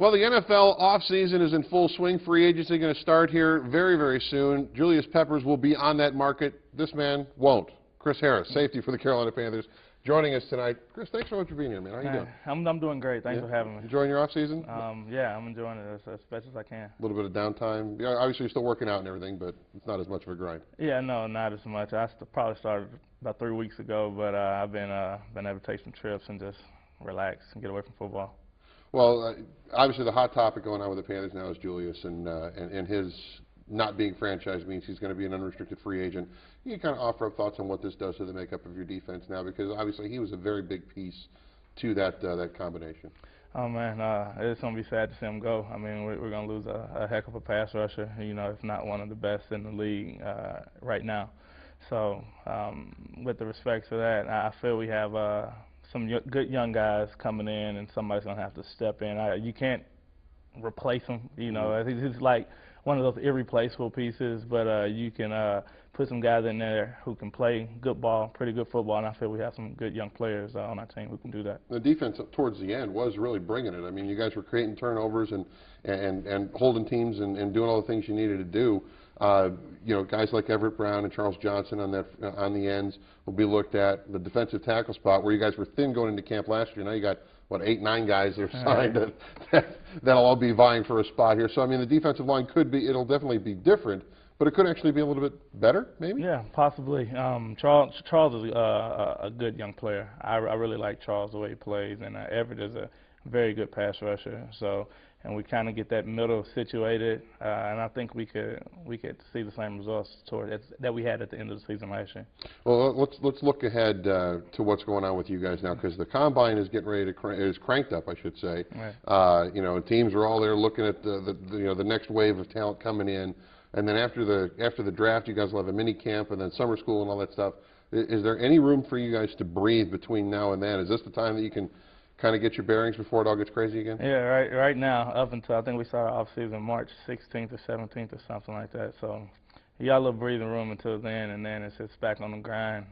Well, the NFL offseason is in full swing. Free agency going to start here very, very soon. Julius Peppers will be on that market. This man won't. Chris Harris, safety for the Carolina Panthers, joining us tonight. Chris, thanks so much for being here, man. How you doing? I'm doing great. Thanks for having me. Enjoying your offseason? Yeah, I'm enjoying it as best as I can. A little bit of downtime. Yeah, obviously, you're still working out and everything, but it's not as much of a grind. Yeah, no, not as much. I probably started about 3 weeks ago, but I've been able to take some trips and just relax and get away from football. Well, obviously the hot topic going on with the Panthers now is Julius, and his not being franchised means he's going to be an unrestricted free agent. You can kind of offer up thoughts on what this does to the makeup of your defense now, because obviously he was a very big piece to that combination. Oh man, it's going to be sad to see him go. I mean, we're going to lose a heck of a pass rusher, you know, if not one of the best in the league right now. So with the respect to that, I feel we have some good young guys coming in, and somebody's going to have to step in. You can't replace him, you know. He's like one of those irreplaceable pieces, but you can put some guys in there who can play good ball, pretty good football, and I feel we have some good young players on our team who can do that. The defense towards the end was really bringing it. I mean, you guys were creating turnovers and holding teams and doing all the things you needed to do. You know, guys like Everett Brown and Charles Johnson on the ends will be looked at. The defensive tackle spot, where you guys were thin going into camp last year, now you got, what, 8, 9 guys that are signed that'll all be vying for a spot here. So, I mean, the defensive line it'll definitely be different, but it could actually be a little bit better, maybe? Yeah, possibly. Charles is a good young player. I really like Charles, the way he plays, and Everett is a very good pass rusher. So, and we kind of get that middle situated, and I think we could see the same results that we had at the end of the season last year. Well, let's look ahead to what's going on with you guys now, because the combine is getting ready to is cranked up, I should say. Right. You know, teams are all there looking at the next wave of talent coming in, and then after the draft, you guys will have a mini camp and then summer school and all that stuff. Is there any room for you guys to breathe between now and then? Is this the time that you can kind of get your bearings before it all gets crazy again? Yeah, right now, up until I think we started off season March 16th or 17th or something like that. So you got a little breathing room until then, and then it's just back on the grind.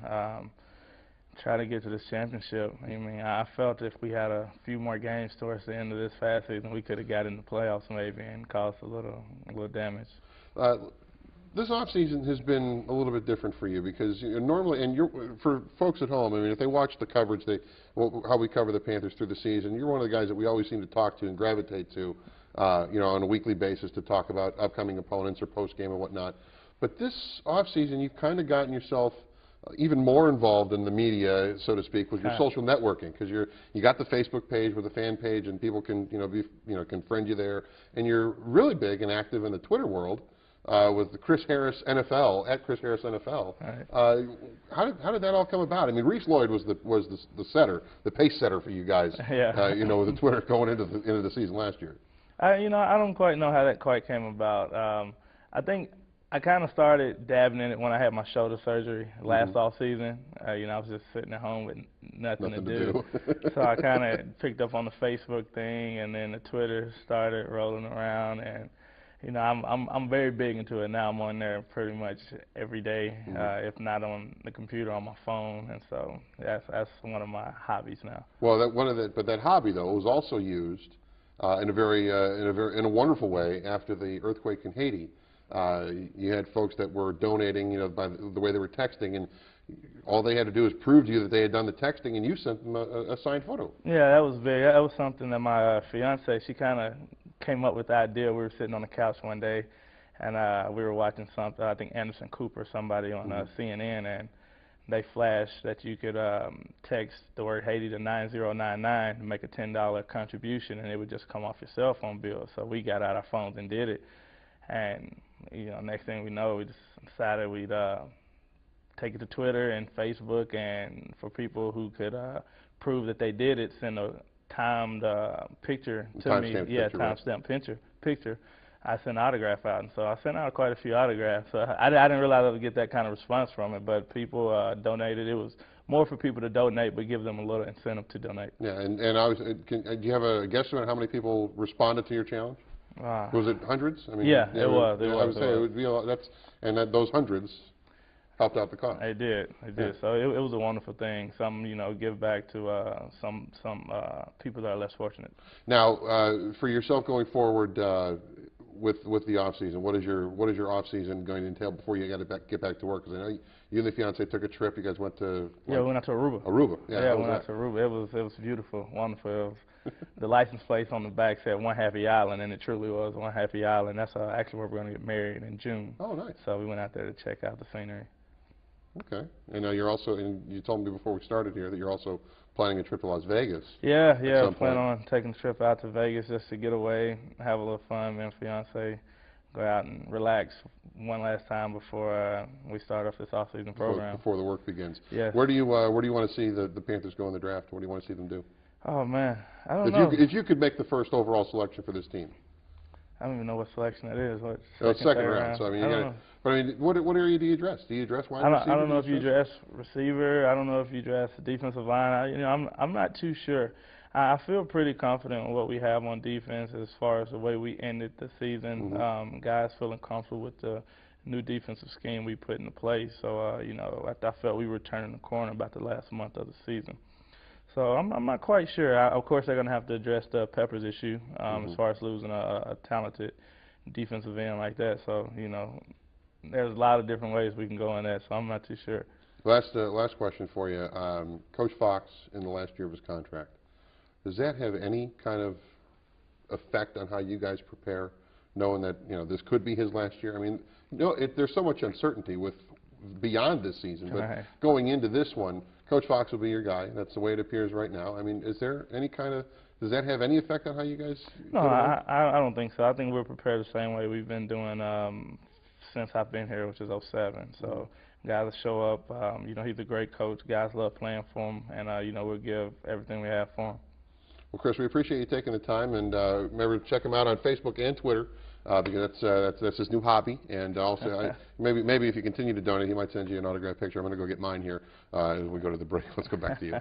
Try to get to this championship. I mean, I felt if we had a few more games towards the end of this fast season, we could have got in the playoffs maybe and caused a little damage. This offseason has been a little bit different for you, because normally, and for folks at home, I mean, if they watch the coverage, how we cover the Panthers through the season, you're one of the guys that we always seem to talk to and gravitate to, you know, on a weekly basis to talk about upcoming opponents or post-game and whatnot. But this offseason, you've kind of gotten yourself even more involved in the media, so to speak, with your social networking, because you got the Facebook page with a fan page, and people can can friend you there, and you're really big and active in the Twitter world. With the Chris Harris NFL, at Chris Harris NFL. Right. How did that all come about? I mean, Reese Lloyd was the setter, the pace setter for you guys. Yeah. You know, with the Twitter going into the season last year. You know, I don't quite know how that quite came about. I think I kind of started dabbing in it when I had my shoulder surgery last off season. You know, I was just sitting at home with nothing to do. So I kind of picked up on the Facebook thing, and then the Twitter started rolling around, and you know, I'm very big into it now. I'm on there pretty much every day, if not on the computer, on my phone, and so that's one of my hobbies now. Well, but that hobby though was also used in a wonderful way after the earthquake in Haiti. You had folks that were donating, you know, by the way they were texting, and all they had to do is prove to you that they had done the texting, and you sent them a signed photo. Yeah, that was big. That was something that my fiance, she kind of came up with the idea. We were sitting on the couch one day, and we were watching something, I think Anderson Cooper, somebody on CNN, and they flashed that you could text the word Haiti to 9099 and make a $10 contribution, and it would just come off your cell phone bill. So we got out our phones and did it, and you know, next thing we know, we just decided we'd take it to Twitter and Facebook, and for people who could prove that they did it, send a timed picture to me. Yeah, time-stamped picture. I sent an autograph out, and so I sent out quite a few autographs. I didn't realize I would get that kind of response from it, but people donated. It was more for people to donate, but give them a little incentive to donate. Yeah, and do you have a guesstimate how many people responded to your challenge? Was it hundreds? I mean, yeah, it was. I would say it would be a lot. Those hundreds helped out the cause. They did. So it was a wonderful thing. Some, give back to some people that are less fortunate. Now, for yourself going forward with the off season, what is your off season going to entail before you got to get back to work? Because I know you and the fiance took a trip. You guys went to we went out to Aruba. Aruba, yeah, we went out to Aruba. It was beautiful, wonderful. The license plate on the back said One Happy Island, and it truly was One Happy Island. That's actually where we're going to get married in June. Oh, nice. So we went out there to check out the scenery. Okay. And now you're also, and you told me before we started here that you're also planning a trip to Las Vegas. Yeah, plan on taking a trip out to Vegas just to get away, have a little fun, me and fiance, go out and relax one last time before we start off this off-season program. Before the work begins. Yeah. Where do you want to see the Panthers go in the draft? What do you want to see them do? Oh man, I don't know. If you could make the first overall selection for this team. I don't even know what selection that is. What second round. So I mean, but I mean, what area do you address? Do you address wide receiver? I don't know if you address receiver. I don't know if you address defensive line. I'm not too sure. I feel pretty confident in what we have on defense as far as the way we ended the season. Guys feeling comfortable with the new defensive scheme we put into place. So I felt we were turning the corner about the last month of the season. So I'm not quite sure. Of course, they're going to have to address the Peppers issue as far as losing a talented defensive end like that. So, there's a lot of different ways we can go in that, so I'm not too sure. Last question for you. Coach Fox, in the last year of his contract, does that have any kind of effect on how you guys prepare, knowing that, this could be his last year? I mean, there's so much uncertainty beyond this season, but going into this one, Coach Fox will be your guy. That's the way it appears right now. I mean, is there any does that have any effect on how you guys? No, I don't think so. I think we're prepared the same way we've been doing since I've been here, which is '07. So guys show up. He's a great coach. Guys love playing for him, and we'll give everything we have for him. Well, Chris, we appreciate you taking the time, and remember to check him out on Facebook and Twitter. Because that's his new hobby, and also maybe if you continue to donate, he might send you an autographed picture. I'm going to go get mine here as we go to the break. Let's go back to you.